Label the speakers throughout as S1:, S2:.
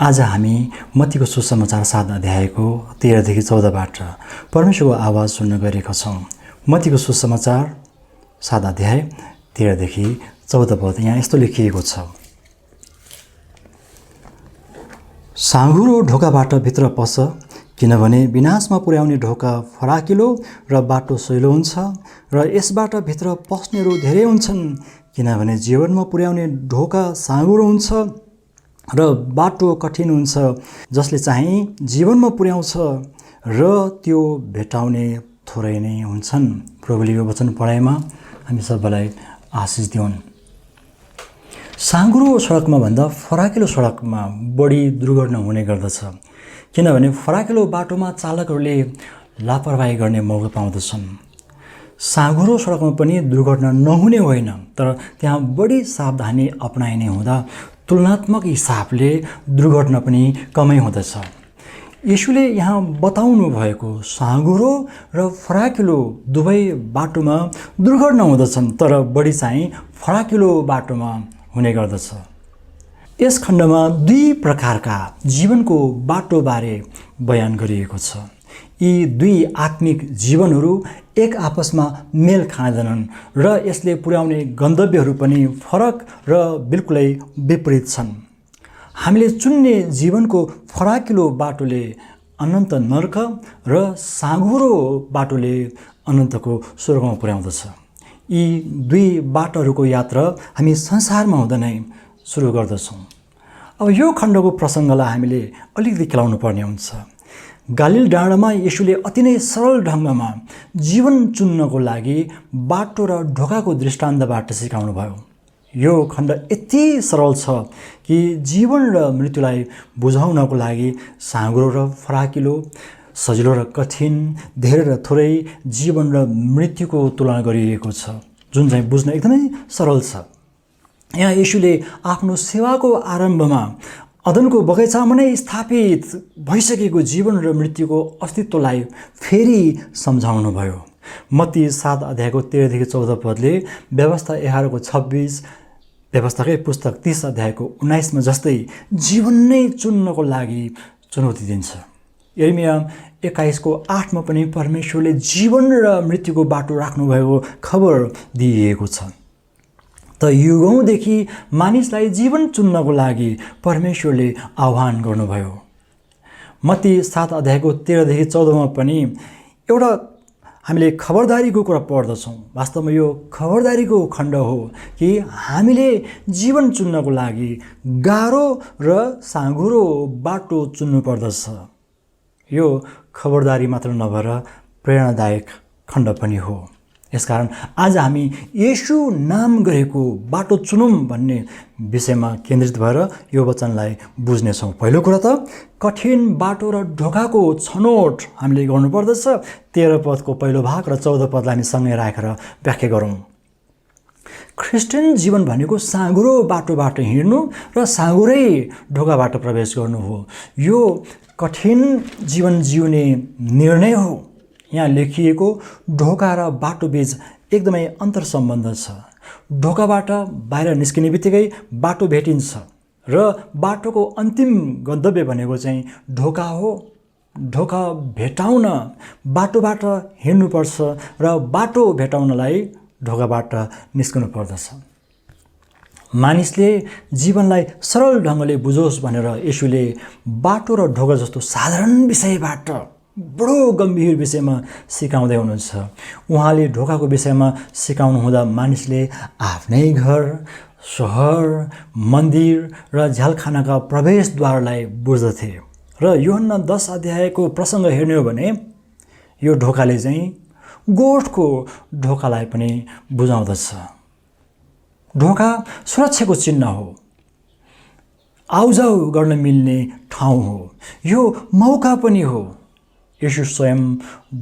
S1: आज हामी मत्तीको सुसमाचार 7 अध्यायको 13 देखि 14बाट परमेश्वरको आवाज सुन्न गएका छौँ। मत्तीको सुसमाचार 7 अध्याय 13 देखि 14 पद यहाँ यस्तो लेखिएको छ। साँघुरो ढोकाबाट भित्र पस, किनभने विनाशमा पुर्याउने ढोका फराकिलो र बाटो सहिलो हुन्छ र यसबाट भित्र पस्नेहरू धेरै हुन्छन्। किनभने जीवनमा पुर्याउने ढोका साँघुरो हुन्छ र बाटो कठिन हुन्छ, जसले चाहिँ जीवनमा पुर्याउँछ र त्यो भेटाउने थोरै नै हुन्छन्। प्रभुले यो वचन पढाइमा हामी सबैलाई आशिष दिउन्। साँघुरो सडकमा भन्दा फराकिलो सडकमा बढी दुर्घटना हुने गर्दछ, किनभने फराकिलो बाटोमा चालकहरूले लापरवाही गर्ने मौका पाउँदछन्। साँघुरो सडकमा पनि दुर्घटना नहुने होइन, तर त्यहाँ बढी सावधानी अपनाइने हुँदा तुलनात्मक हिसाबले दुर्घटना पनि कमै हुँदछ। यीशुले यहाँ बताउनु भएको साँघुरो र फराकिलो दुवै बाटोमा दुर्घटना हुँदछन्, तर बढी चाहिँ फराकिलो बाटोमा हुने गर्दछ। यस खण्डमा दुई प्रकारका जीवनको बाटोबारे बयान गरिएको छ। यी दुई आत्मिक जीवनहरू एक आपसमा मेल खाँदैनन् र यसले पुर्याउने गन्तव्यहरू पनि फरक र बिल्कुलै विपरीत छन्। हामीले चुन्ने जीवनको फराकिलो बाटोले अनन्त नर्क र साँघुरो बाटोले अनन्तको स्वर्गमा पुर्याउँदछ। यी दुई बाटोहरूको यात्रा हामी संसारमा हुँदा नै सुरु गर्दछौँ। अब यो खण्डको प्रसङ्गलाई हामीले अलिकति खेलाउनु पर्ने हुन्छ। गालिल डाँडामा यीशुले अति नै सरल ढङ्गमा जीवन चुन्नको लागि बाटो र ढोकाको दृष्टान्तबाट सिकाउनु भयो। यो खण्ड यति सरल छ कि जीवन र मृत्युलाई बुझाउनको लागि साँघुरो र फराकिलो, सजिलो र कठिन, धेरै र थोरै, जीवन र मृत्युको तुलना गरिएको छ, जुन चाहिँ बुझ्न एकदमै सरल छ। यहाँ यीशुले आफ्नो सेवाको आरम्भमा अदनको बगैँचामा नै स्थापित भइसकेको जीवन र मृत्युको अस्तित्वलाई फेरि सम्झाउनु भयो। मत्ती 7 अध्यायको 13 देखि 14 पदले व्यवस्था 11 को 26, व्यवस्थाकै पुस्तक 30 अध्यायको 19 जस्तै जीवन नै चुन्नको लागि चुनौती दिन्छ। यिर्मया 21 को 8 पनि परमेश्वरले जीवन र मृत्युको बाटो राख्नुभएको खबर दिइएको छ। त युगौँदेखि मानिसलाई जीवन चुन्नको लागि परमेश्वरले आह्वान गर्नुभयो। मत्ती 7 अध्यायको 13 देखि 14 पनि एउटा हामीले खबरदारीको कुरा पढ्दछौँ। वास्तवमा यो खबरदारीको खण्ड हो कि हामीले जीवन चुन्नको लागि गाह्रो र साँघुरो बाटो चुन्नु पर्दछ। यो खबरदारी मात्र नभएर प्रेरणादायक खण्ड पनि हो। यसकारण आज हामी येशू नाम गरेको बाटो चुनौँ भन्ने विषयमा केन्द्रित भएर यो वचनलाई बुझ्नेछौँ। पहिलो कुरा त कठिन बाटो र ढोकाको छनौट हामीले गर्नुपर्दछ। 13 पदको पहिलो भाग र 14 पदलाई हामी सँगै राखेर व्याख्या गरौँ। क्रिस्चियन जीवन भनेको साँघुरो बाटोबाट हिँड्नु र साँघुरै ढोकाबाट प्रवेश गर्नु हो। यो कठिन जीवन जिउने निर्णय हो। यहाँ लेखिएको ढोका र बाटो बीच एकदमै अन्तर सम्बन्ध छ। ढोकाबाट बाहिर निस्किने बित्तिकै बाटो भेटिन्छ र बाटोको अन्तिम गन्तव्य भनेको चाहिँ ढोका हो। ढोका भेटाउन बाटोबाट हिँड्नुपर्छ र बाटो भेटाउनलाई ढोकाबाट निस्कनु पर्दछ। मानिसले जीवनलाई सरल ढङ्गले बुझोस् भनेर यीशुले बाटो र ढोका जस्तो साधारण विषयबाट बडो गम्भीर विषयमा सिकाउँदै हुनुहुन्छ। उहाँले ढोकाको विषयमा सिकाउनु हुँदा मानिसले आफ्नै घर, सहर, मन्दिर र झ्यालखानाका प्रवेशद्वारलाई बुझ्दथे। र यूहन्ना 10 अध्यायको प्रसङ्ग हेर्ने हो भने यो ढोकाले चाहिँ गोठको ढोकालाई पनि बुझाउँदछ। ढोका सुरक्षाको चिन्ह हो, आउजाउ गर्न मिल्ने ठाउँ हो, यो मौका पनि हो। येशू स्वयं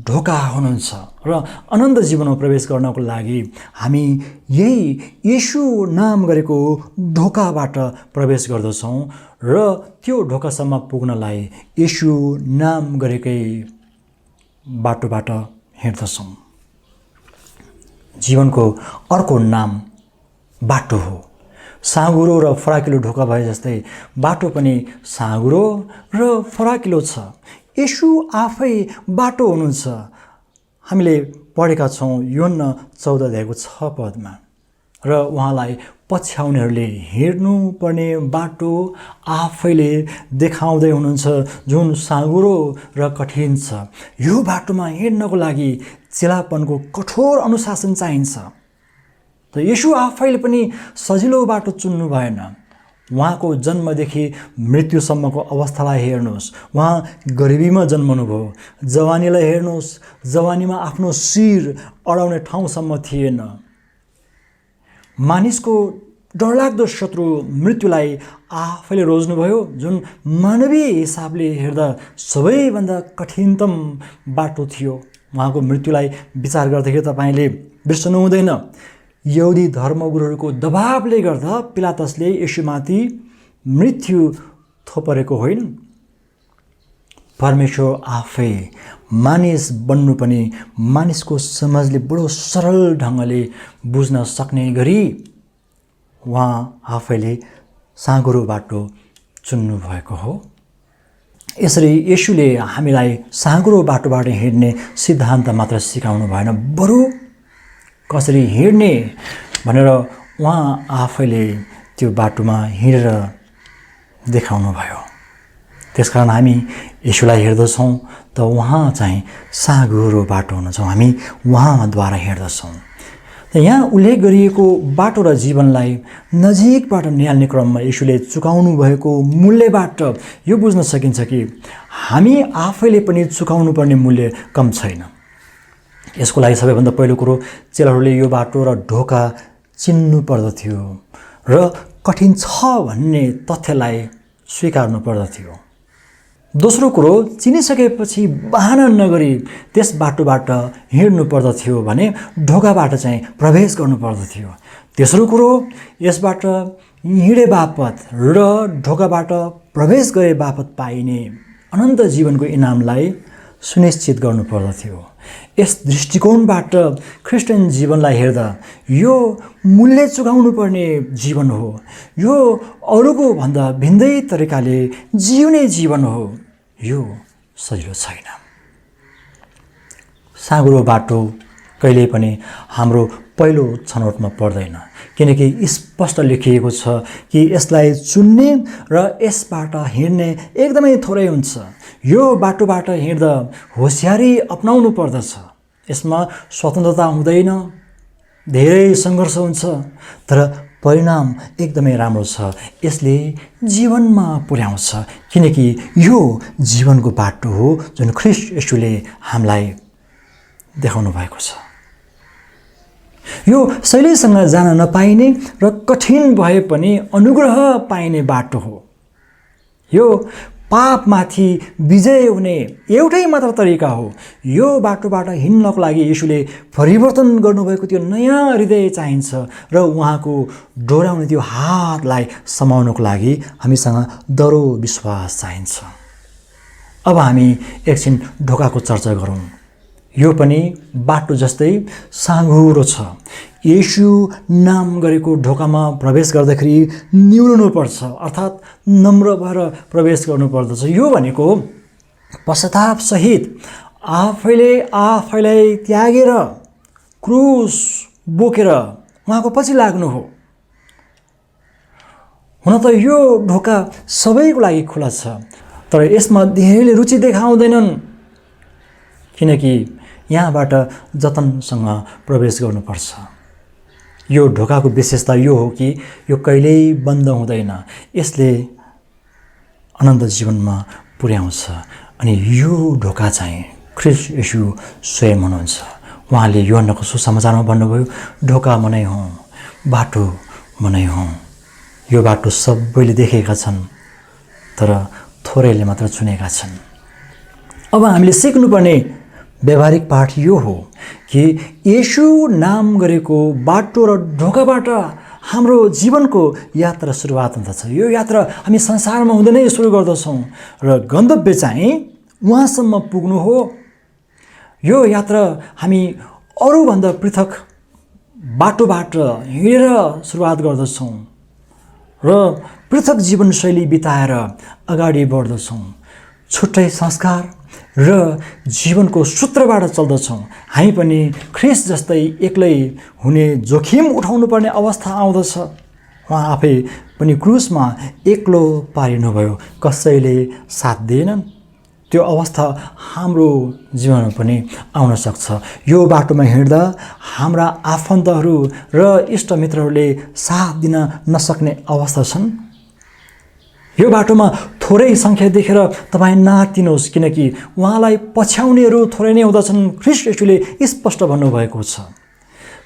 S1: ढोका हुनुहुन्छ र अनन्त जीवनमा प्रवेश गर्नको लागि हामी यही येशू नाम गरेको ढोकाबाट प्रवेश गर्दछौँ र त्यो ढोकासम्म पुग्नलाई येशू नाम गरेकै बाटोबाट हिँड्दछौँ। जीवनको अर्को नाम बाटो हो। साँघुरो र फराकिलो ढोका भए जस्तै बाटो पनि साँघुरो र फराकिलो छ। येशू आफै बाटो हुनुहुन्छ। हामीले पढेका छौँ योहन्ना 14:6 र उहाँलाई पछ्याउनेहरूले हिँड्नुपर्ने बाटो आफैले देखाउँदै हुनुहुन्छ, जुन साँघुरो र कठिन छ। यो बाटोमा हिँड्नको लागि चेलापनको कठोर अनुशासन चाहिन्छ। त येशू आफैले पनि सजिलो बाटो चुन्नु भएन। उहाँको जन्मदेखि मृत्युसम्मको अवस्थालाई हेर्नुहोस्। उहाँ गरिबीमा जन्मनुभयो। जवानीलाई हेर्नुहोस्, जवानीमा आफ्नो शिर अडाउने ठाउँसम्म थिएन। मानिसको डरलाग्दो शत्रु मृत्युलाई आफैले रोज्नुभयो, जुन मानवीय हिसाबले हेर्दा सबैभन्दा कठिनतम बाटो थियो। उहाँको मृत्युलाई विचार गर्दाखेरि तपाईँले बिर्सनु हुँदैन। यहुदी धर्मगुरुहरूको दबावले गर्दा पिलातसले येशूमाथि मृत्यु थोपरेको होइन। परमेश्वर आफै मानिस बन्नु पनि मानिसको समाजले बडो सरल ढङ्गले बुझ्न सक्ने गरी उहाँ आफैले साँघुरो बाटो चुन्नु भएको हो। यसरी येशूले हामीलाई साँघुरो बाटोबाट हिँड्ने सिद्धान्त मात्र सिकाउनु भएन, बरु कसरी हिँड्ने भनेर उहाँ आफैले त्यो बाटोमा हिँडेर देखाउनु भयो। त्यसकारण हामी येशूलाई हेर्दछौँ त उहाँ चाहिँ साँघुरो बाटो हुनुहुन्छ। हामी उहाँद्वारा हिँड्दछौँ। त यहाँ उल्लेख गरिएको बाटो र जीवनलाई नजिकबाट निहाल्ने क्रममा येशूले चुकाउनु भएको मूल्यबाट यो बुझ्न सकिन्छ कि हामी आफैले पनि चुकाउनु पर्ने मूल्य कम छैन। यसको लागि सबैभन्दा पहिलो कुरो, चेलाहरूले यो बाटो र ढोका चिन्नु पर्दथ्यो र कठिन छ भन्ने तथ्यलाई स्वीकार्नु पर्दथ्यो। दोस्रो कुरो, चिनिसकेपछि बहाना नगरी त्यस बाटोबाट हिँड्नु पर्दथ्यो भने ढोकाबाट चाहिँ प्रवेश गर्नु पर्दथ्यो। तेस्रो कुरो, यसबाट हिँडे बापत र ढोकाबाट प्रवेश गरे बापत पाइने अनन्त जीवनको इनामलाई सुनिश्चित गर्नु पर्दथ्यो। यस दृष्टिकोणबाट ख्रिस्टियन जीवनलाई हेर्दा यो मूल्य चुकाउनु पर्ने जीवन हो। यो अरूको भन्दा भिन्दै तरिकाले जिउने जीवन हो। यो सजिलो छैन। साँघुरो बाटो कहिल्यै पनि हाम्रो पहिलो छनौटमा पर्दैन, किनकि स्पष्ट लेखिएको छ कि यसलाई चुन्ने र यसबाट हिँड्ने एकदमै थोरै हुन्छ। यो बाटोबाट हिँड्दा होसियारी अपनाउनु पर्दछ। यसमा स्वतन्त्रता हुँदैन, धेरै सङ्घर्ष हुन्छ, तर परिणाम एकदमै राम्रो छ। यसले जीवनमा पुर्याउँछ, किनकि यो जीवनको बाटो हो जुन ख्रिस्ट येशूले हामीलाई देखाउनु भएको छ। यो शैलीसँग जान नपाइने र कठिन भए पनि अनुग्रह पाइने बाटो हो। यो पापमाथि विजय हुने एउटै मात्र तरिका हो। यो बाटोबाट हिँड्नको लागि येशूले परिवर्तन गर्नुभएको त्यो नयाँ हृदय चाहिन्छ र उहाँको डोराउने त्यो हातलाई समाउनको लागि हामीसँग दरो विश्वास चाहिन्छ। अब हामी एकछिन ढोकाको चर्चा गरौँ। यो पनि बाटो जस्तै साँघुरो छ। येशू नाम गरेको ढोकामा प्रवेश गर्दाखेरि निहुर्नुपर्छ, अर्थात् नम्र भएर प्रवेश गर्नुपर्दछ। यो भनेको पश्चातापसहित आफैलाई त्यागेर क्रुस बोकेर उहाँको पछि लाग्नु हो। हुन त यो ढोका सबैको लागि खुला छ, तर यसमा धेरैले रुचि देखाउँदैनन्, किनकि यहाँबाट जतनसँग प्रवेश गर्नुपर्छ। यो ढोकाको विशेषता यो हो कि यो कहिल्यै बन्द हुँदैन। यसले अनन्त जीवनमा पुर्याउँछ। अनि यो ढोका चाहिँ ख्रिस्ट येशू स्वयं हुनुहुन्छ। उहाँले योहन्नाको सुसमाचारमा भन्नुभयो, ढोका म नै हुँ, बाटो म नै हुँ। यो बाटो सबैले देखेका छन्, तर थोरैले मात्र चुनेका छन्। अब हामीले सिक्नुपर्ने व्यावहारिक पाठ यो हो कि येशू नाम गरेको बाटो र ढोकाबाट हाम्रो जीवनको यात्रा सुरुवात हुँदछ। यो यात्रा हामी संसारमा हुँदै नै सुरु गर्दछौँ र गन्तव्य चाहिँ उहाँसम्म पुग्नु हो। यो यात्रा हामी अरूभन्दा पृथक बाटोबाट हिँडेर सुरुवात गर्दछौँ। र पृथक जीवनशैली बिताएर अगाडि बढ्दछौँ। छुट्टै संस्कार र जीवनको सूत्रबाट चल्दछौँ। हामी पनि ख्रिस्ट जस्तै एक्लै हुने जोखिम उठाउनुपर्ने अवस्था आउँदछ। उहाँ आफै पनि क्रुसमा एक्लो पारिनुभयो, कसैले साथ दिएनन्। त्यो अवस्था हाम्रो जीवनमा पनि आउन सक्छ। यो बाटोमा हिँड्दा हाम्रा आफन्तहरू र इष्टमित्रहरूले साथ दिन नसक्ने अवस्था छन्। यो बाटोमा थोरै सङ्ख्या देखेर तपाईँ नआत्तिनुहोस्, किनकि उहाँलाई पछ्याउनेहरू थोरै नै हुँदछन्। ख्रिस्ट येशूले स्पष्ट भन्नुभएको छ।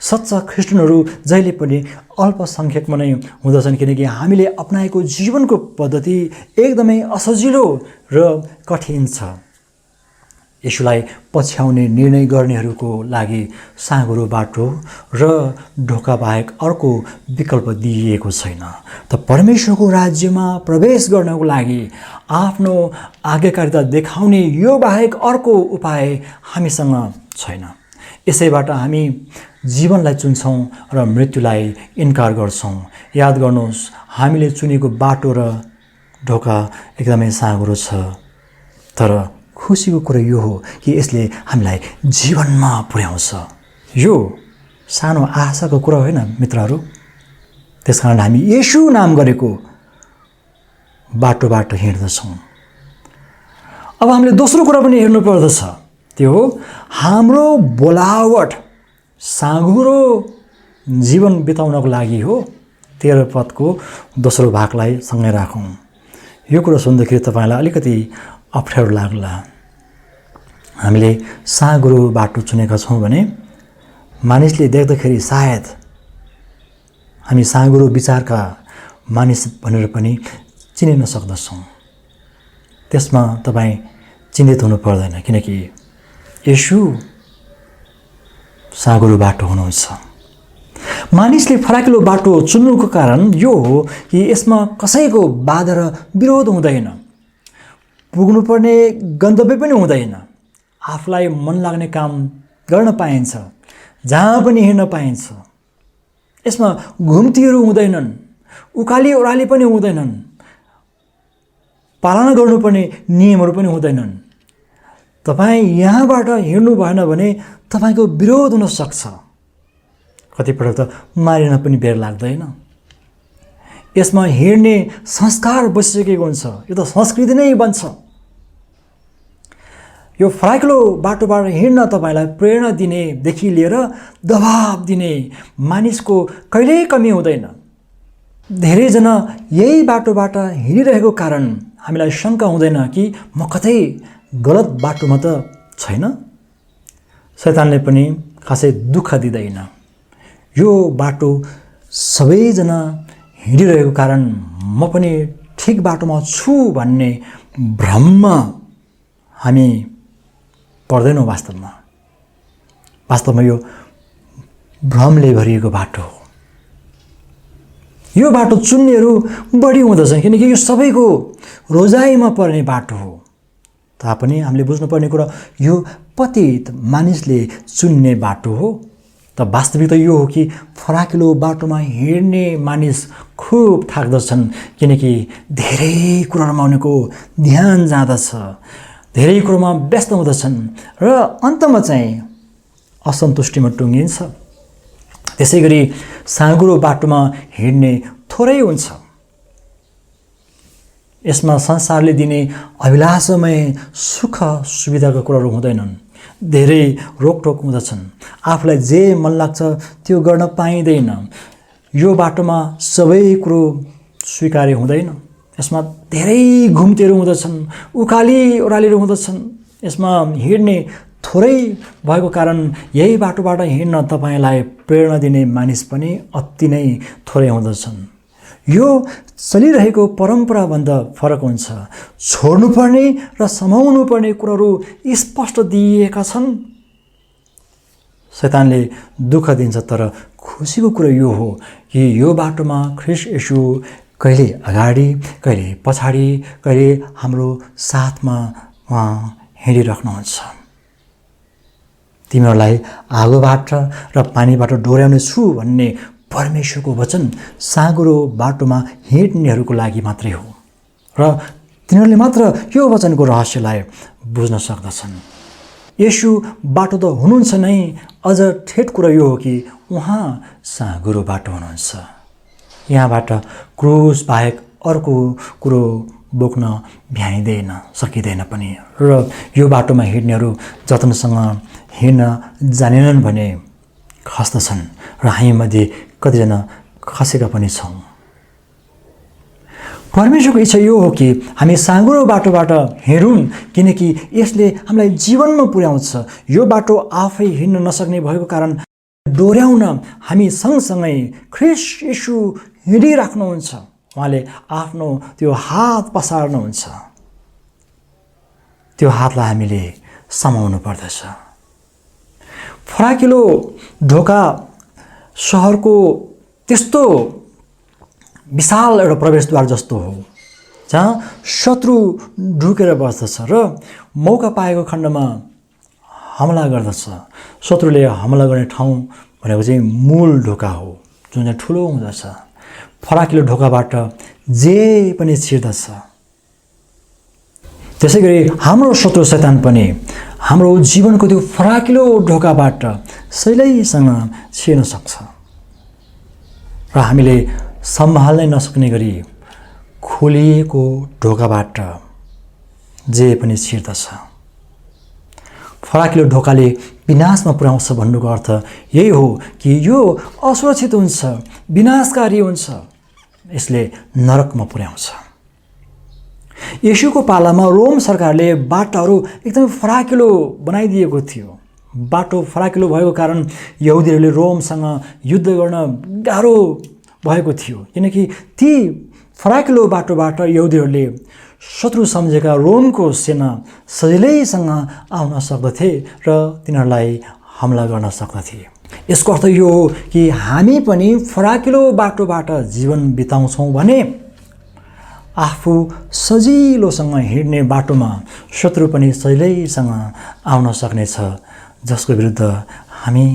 S1: सच्चा ख्रिस्टियनहरू जहिले पनि अल्पसङ्ख्यकमा नै हुँदछन्, किनकि हामीले अपनाएको जीवनको पद्धति एकदमै असजिलो र कठिन छ। येशूलाई पछ्याउने निर्णय गर्नेहरूको लागि साँघुरो बाटो र ढोका बाहेक अर्को विकल्प दिइएको छैन। त परमेश्वरको राज्यमा प्रवेश गर्नको लागि आफ्नो आज्ञाकारिता देखाउने यो बाहेक अर्को उपाय हामीसँग छैन। यसैबाट हामी जीवनलाई चुन्छौँ र मृत्युलाई इन्कार गर्छौँ। याद गर्नुहोस्, हामीले चुनेको बाटो र ढोका एकदमै साँघुरो छ, तर खुसीको कुरा यो हो कि यसले हामीलाई जीवनमा पुर्याउँछ। यो सानो आशाको कुरा होइन मित्रहरू। त्यसकारण हामी येशू नाम गरेको बाटोबाट हिँड्दछौँ। अब हामीले दोस्रो कुरा पनि हेर्नु पर्दछ, त्यो हो हाम्रो बोलावट साँघुरो जीवन बिताउनको लागि हो। 13 पदको दोस्रो भागलाई सँगै राखौँ। यो कुरा सुन्दाखेरि तपाईँलाई अलिकति अप्ठ्यारो लाग्ला। हामीले साँघुरो बाटो चुनेका छौँ भने मानिसले देख्दाखेरि सायद हामी साँघुरो विचारका मानिस भनेर पनि चिनिन सक्दछौँ। त्यसमा तपाईँ चिन्तित हुनु पर्दैन, किनकि येशू साँघुरो बाटो हुनुहुन्छ। मानिसले फराकिलो बाटो चुन्नुको कारण यो हो कि यसमा कसैको बाधा र विरोध हुँदैन, पुग्नुपर्ने गन्तव्य पनि हुँदैन, आफूलाई मन लाग्ने काम गर्न पाइन्छ, जहाँ पनि हिँड्न पाइन्छ। यसमा घुम्तीहरू हुँदैनन्, उकाली ओह्राली पनि हुँदैनन्, पालना गर्नुपर्ने नियमहरू पनि हुँदैनन्। तपाईँ यहाँबाट हिँड्नु भएन भने तपाईँको विरोध हुन सक्छ। कतिपटक त मारिन पनि बेर लाग्दैन। यसमा हिँड्ने संस्कार बसिसकेको हुन्छ। यो त संस्कृति नै बन्छ। यो फराकिलो बाटोबाट हिँड्न तपाईँलाई प्रेरणा दिनेदेखि लिएर दबाब दिने मानिसको कहिल्यै कमी हुँदैन। धेरैजना यही बाटोबाट हिँडिरहेको कारण हामीलाई शङ्का हुँदैन कि म कतै गलत बाटोमा त छैन। शैतानले पनि खासै दुःख दिँदैन। यो बाटो सबैजना हिँडिरहेको कारण म पनि ठिक बाटोमा छु भन्ने भ्रममा हामी पर्दैनौँ। वास्तवमा यो भ्रमले भरिएको बाटो हो। यो बाटो चुन्नेहरू बढी हुँदछन्, किनकि यो सबैको रोजाइमा पर्ने बाटो हो। तापनि हामीले बुझ्नुपर्ने कुरा यो पतित मानिसले चुन्ने बाटो हो। त वास्तविकता यो हो कि फराकिलो बाटोमा हिँड्ने मानिस खुब थाक्दछन्, किनकि धेरै कुराहरूमा उनीहरूको ध्यान जाँदछ, धेरै कुरामा व्यस्त हुँदछन् र अन्तमा चाहिँ असन्तुष्टिमा टुङ्गिन्छ। त्यसै गरी साँघुरो बाटोमा हिँड्ने थोरै हुन्छ। यसमा संसारले दिने अभिलाषमय सुख सुविधाका कुराहरू हुँदैनन्। धेरै रोकटोक हुँदछन्। आफूलाई जे मन लाग्छ त्यो गर्न पाइँदैन। यो बाटोमा सबै कुरो स्वीकार्य हुँदैन। यसमा धेरै घुम्तीहरू हुँदछन्, उकाली ओह्रालीहरू हुँदछन्। यसमा हिँड्ने थोरै भएको कारण यही बाटोबाट हिँड्न तपाईँलाई प्रेरणा दिने मानिस पनि अति नै थोरै हुँदछन्। यो चलिरहेको परम्पराभन्दा फरक हुन्छ। छोड्नुपर्ने र समाउनु पर्ने कुराहरू स्पष्ट दिइएका छन्। शैतानले दुःख दिन्छ, तर खुसीको कुरा यो हो कि यो बाटोमा ख्रिस्ट येशू कहिले अगाडि, कहिले पछाडि, कहिले हाम्रो साथमा उहाँ हिँडिराख्नुहुन्छ। तिमीहरूलाई आगोबाट र पानीबाट डोर्याउने छु भन्ने परमेश्वरको वचन साँघुरो बाटोमा हिँड्नेहरूको लागि मात्रै हो र तिनीहरूले मात्र यो वचनको रहस्यलाई बुझ्न सक्दछन्। येशू बाटो त हुनुहुन्छ नै, अझ ठेट कुरा यो हो कि उहाँ साँघुरो बाटो हुनुहुन्छ। यहाँबाट क्रुस बाहेक अर्को कुरो बोक्न भ्याइँदैन, सकिँदैन पनि। र यो बाटोमा हिँड्नेहरू जतनसँग हिँड्न जानेनन् भने खस्दछन् र हामीमध्ये कतिजना खसेका पनि छौँ। परमेश्वरको इच्छा यो हो कि हामी साँघुरो बाटोबाट हिँडौँ, किनकि यसले हामीलाई जीवनमा पुर्याउँछ। यो बाटो आफै हिँड्न नसक्ने भएको कारण डोर्याउन हामी सँगसँगै ख्रीष्ट येशू हिँडिराख्नुहुन्छ। उहाँले आफ्नो त्यो हात पसार्नुहुन्छ, त्यो हातलाई हामीले समाउनु पर्दछ। फराकिलो ढोका सहरको त्यस्तो विशाल एउटा प्रवेशद्वार जस्तो हो जहाँ शत्रु ढुकेर बस्दछ र मौका पाएको खण्डमा हमला गर्दछ। शत्रुले हमला गर्ने ठाउँ भनेको चाहिँ मूल ढोका हो, जुन चाहिँ ठुलो हुँदछ। फराकिलो ढोकाबाट जे पनि छिर्दछ। त्यसै गरी हाम्रो शत्रु शैतान पनि हाम्रो जीवनको त्यो फराकिलो ढोकाबाट सहिलैसँग छिर्न सक्छ र हामीले सम्हाल्नै नसक्ने गरी खोलिएको ढोकाबाट जे पनि छिर्दछ। फराकिलो ढोकाले विनाशमा पुर्याउँछ भन्नुको अर्थ यही हो कि यो असुरक्षित हुन्छ, विनाशकारी हुन्छ, यसले नरकमा पुर्याउँछ। येशूको पालामा रोम सरकारले बाटाहरू एकदमै फराकिलो बनाइदिएको थियो। बाटो फराकिलो भएको कारण यहुदीहरूले रोमसँग युद्ध गर्न गाह्रो भएको थियो, किनकि ती फराकिलो बाटोबाट यहुदीहरूले शत्रु सम्झेका रोमको सेना सजिलैसँग आउन सक्दथे र तिनीहरूलाई हमला गर्न सक्दथे। यसको अर्थ यो हो कि हामी पनि फराकिलो बाटोबाट जीवन बिताउँछौँ भने आफू सजिलोसँग हिँड्ने बाटोमा शत्रु पनि सजिलैसँग आउन सक्नेछ, जसको विरुद्ध हामी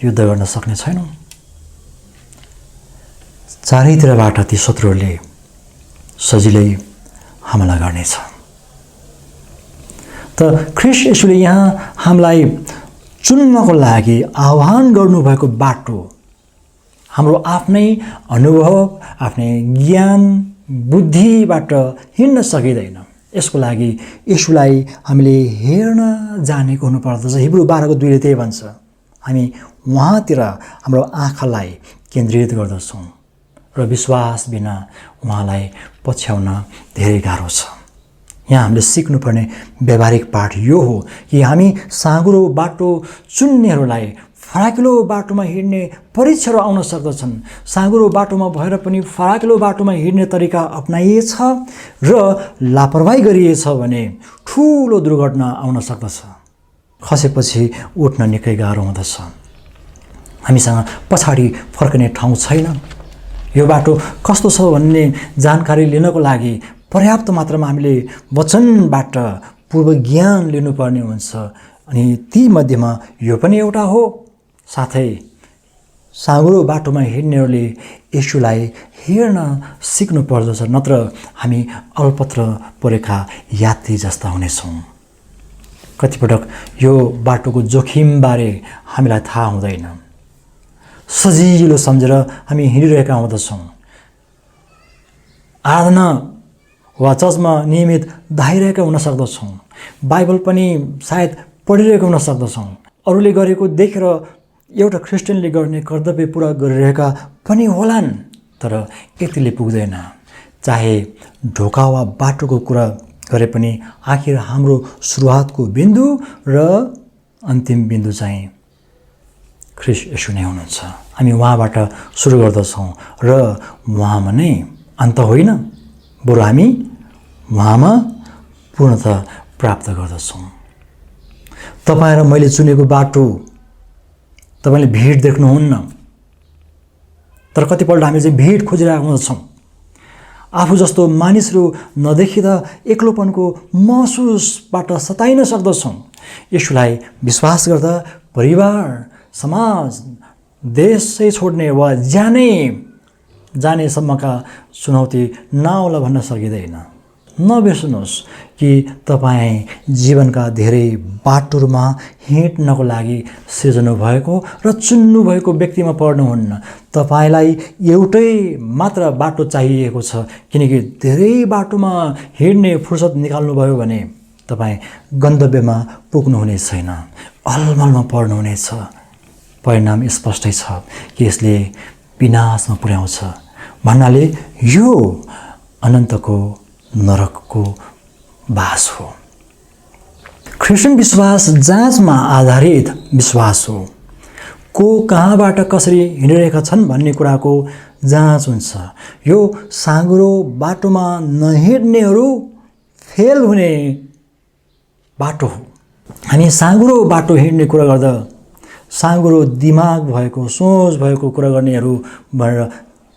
S1: युद्ध गर्न सक्ने छैनौँ। चारैतिरबाट ती शत्रुहरूले सजिलै हमला गर्नेछ। त ख्रीष्ट येशूले यहाँ हामीलाई चुन्नको लागि आह्वान गर्नुभएको बाटो हाम्रो आफ्नै अनुभव, आफ्नै ज्ञान बुद्धिबाट हिँड्न सकिँदैन। यसको लागि येशूलाई हामीले हेर्न जानेको हुनुपर्दछ। हिब्रू 12:2ले त्यही भन्छ, हामी उहाँतिर हाम्रो आँखालाई केन्द्रित गर्दछौँ र विश्वास बिना उहाँलाई पछ्याउन धेरै गाह्रो छ। यहाँ हामीले सिक्नुपर्ने व्यावहारिक पाठ यो हो कि हामी साँघुरो बाटो चुन्नेहरूलाई फराकिलो बाटोमा हिँड्ने परीक्षाहरू आउन सक्दछन्। साँघुरो बाटोमा भएर पनि फराकिलो बाटोमा हिँड्ने तरिका अपनाइएछ र लापरवाही गरिएछ भने ठुलो दुर्घटना आउन सक्दछ। खसेपछि उठ्न निकै गाह्रो हुँदछ। हामीसँग पछाडि फर्कने ठाउँ छैन। यो बाटो कस्तो छ भन्ने जानकारी लिनको लागि पर्याप्त मात्रामा हामीले वचनबाट पूर्व ज्ञान लिनुपर्ने हुन्छ, अनि ती मध्येमा यो पनि एउटा हो। साथै साँघुरो बाटोमा हिँड्नेहरूले येशूलाई हेर्न सिक्नु पर्दछ, नत्र हामी अल्पत्र परेका यात्री जस्ता हुनेछौँ। कतिपटक यो बाटोको जोखिमबारे हामीलाई थाहा हुँदैन, सजिलो सम्झेर हामी हिँडिरहेका हुँदछौँ। आराधना वा चर्चमा नियमित धाइरहेका हुन सक्दछौँ, बाइबल पनि सायद पढिरहेको हुन सक्दछौँ, अरूले गरेको देखेर एउटा क्रिस्चियनले गर्ने कर्तव्य पुरा गरिरहेका पनि होलान्, तर यतिले पुग्दैन। चाहे ढोका वा बाटोको कुरा गरे पनि आखिर हाम्रो सुरुवातको बिन्दु र अन्तिम बिन्दु चाहिँ ख्रीष्ट येशू नै हुनुहुन्छ। हामी उहाँबाट सुरु गर्दछौँ र उहाँमा नै अन्त होइन, बरु हामी उहाँमा पूर्णता प्राप्त गर्दछौँ। तपाईँ र मैले चुनेको बाटो तपाईँले भिड देख्नुहुन्न, तर कतिपल्ट हामी चाहिँ भिड खोजिरहेका हुँदछौँ। आफू जस्तो मानिसहरू नदेखिँदा एक्लोपनको महसुसबाट सताइन सक्दछौँ। येशूलाई विश्वास गर्दा परिवार, समाज, देशै छोड्ने वा जानेसम्मका चुनौती नआउला भन्न सकिँदैन। नबिर्सनुहोस् कि तपाईँ जीवनका धेरै बाटोहरूमा हिँड्नको लागि सृजना भएको र चुन्नु भएको व्यक्तिमा पर्नुहुन्न। तपाईँलाई एउटै मात्र बाटो चाहिएको छ, किनकि धेरै बाटोमा हिँड्ने फुर्सद निकाल्नुभयो भने तपाईँ गन्तव्यमा पुग्नुहुने छैन, अलमलमा पर्नुहुनेछ। परिणाम स्पष्टै छ कि यसले विनाशमा पुर्याउँछ भन्नाले यो अनन्तको नरकको बास हो। ख्रिस्टियन विश्वास जाँचमा आधारित विश्वास हो। को कहाँबाट कसरी हिँडिरहेका छन् भन्ने कुराको जाँच हुन्छ। यो साँघुरो बाटोमा नहिँड्नेहरू फेल हुने बाटो हो। हामी साँघुरो बाटो हिँड्ने कुरा गर्दा साँघुरो दिमाग भएको, सोच भएको कुरा गर्नेहरू भनेर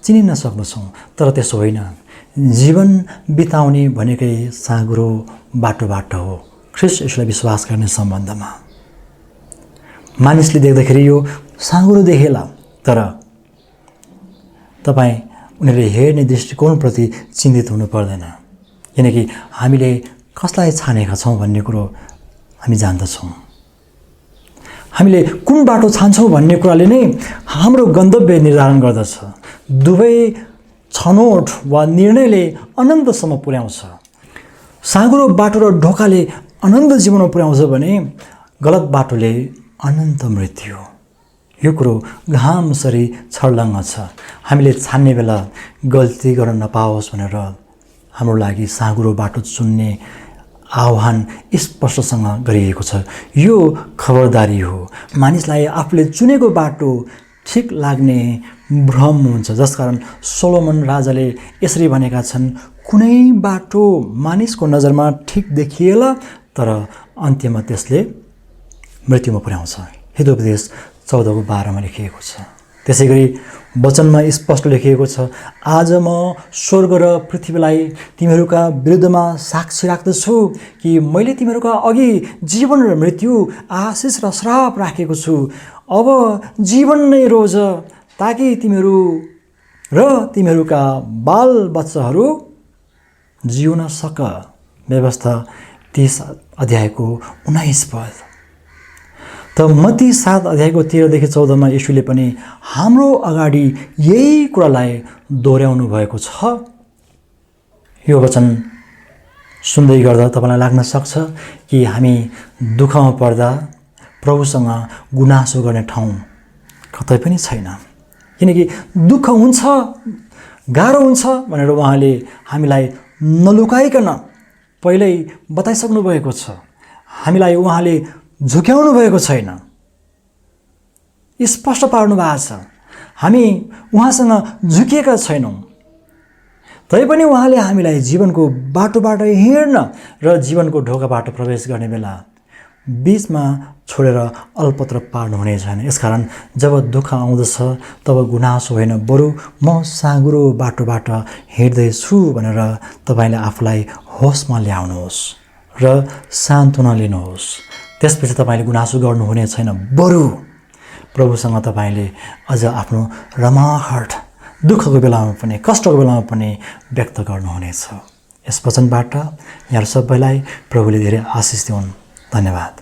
S1: चिनिन सक्दछौँ, तर त्यसो होइन। जीवन बिताउने भनेकै साँघुरो बाटोबाट हो ख्रीष्ट येशूलाई विश्वास गर्ने सम्बन्धमा। मानिसले देख्दाखेरि यो साँघुरो देखेला, तर तपाईँ उनीहरूले हेर्ने दृष्टिकोणप्रति चिन्तित हुनु पर्दैन, किनकि हामीले कसलाई छानेका छौँ भन्ने कुरो हामी जान्दछौँ। हामीले कुन बाटो छान्छौँ भन्ने कुराले नै हाम्रो गन्तव्य निर्धारण गर्दछ। दुवै छनौट वा निर्णयले अनन्तसम्म पुर्याउँछ। साँघुरो बाटो र ढोकाले अनन्त जीवनमा पुर्याउँछ भने गलत बाटोले अनन्त मृत्यु। यो कुरो घामसरी छर्लङ्ग छ। हामीले छान्ने बेला गल्ती गर्न नपाओस् भनेर हाम्रो लागि साँघुरो बाटो चुन्ने आह्वान स्पष्टसँग गरिएको छ। यो खबरदारी हो। मानिसलाई आफूले चुनेको बाटो ठिक लाग्ने भ्रम हुन्छ, जसकारण सोलोमन राजाले यसरी भनेका छन्, कुनै बाटो मानिसको नजरमा ठिक देखिएला तर अन्त्यमा त्यसले मृत्युमा पुर्याउँछ। हितोपदेश 14:12 लेखिएको छ। त्यसै गरी वचनमा स्पष्ट लेखिएको छ, आज म स्वर्ग र पृथ्वीलाई तिमीहरूका विरुद्धमा साक्षी राख्दछु कि मैले तिमीहरूका अघि जीवन र मृत्यु, आशिष र श्राप राखेको छु। अब जीवन नै रोज, ताकि तिमीहरू र तिमीहरूका बाल बच्चाहरू जिउन सक। व्यवस्था 30:19 पद। त मत्ती 7:13-14 येशूले पनि हाम्रो अगाडि यही कुरालाई दोहोऱ्याउनु भएको छ। यो वचन सुन्दै गर्दा तपाईँलाई लाग्न सक्छ कि हामी दुःखमा पर्दा प्रभुसँग गुनासो गर्ने ठाउँ कतै पनि छैन, किनकि दुःख हुन्छ, गाह्रो हुन्छ भनेर उहाँले हामीलाई नलुकाइकन पहिल्यै बताइसक्नु भएको छ। हामीलाई उहाँले झुक्याउनु भएको छैन, स्पष्ट पार्नु भएको छ। हामी उहाँसँग झुकिएका छैनौँ, तैपनि उहाँले हामीलाई जीवनको बाटोबाट हिँड्न र जीवनको ढोकाबाट प्रवेश गर्ने बेला बीचमा छोडेर अल्पत्र पार्नुहुने छैन। यसकारण जब दुःख आउँदछ तब गुनासो होइन, बरु म साँघुरो बाटोबाट हिँड्दैछु भनेर तपाईँले आफूलाई होसमा ल्याउनुहोस् र सान्त्वना लिनुहोस्। त्यसपछि तपाईँले गुनासो गर्नुहुने छैन, बरु प्रभुसँग तपाईँले अझ आफ्नो रमाहट दुःखको बेलामा पनि, कष्टको बेलामा पनि व्यक्त गर्नुहुनेछ। यस वचनबाट यहाँ सबैलाई प्रभुले धेरै आशिष दिउन्। धन्यवाद।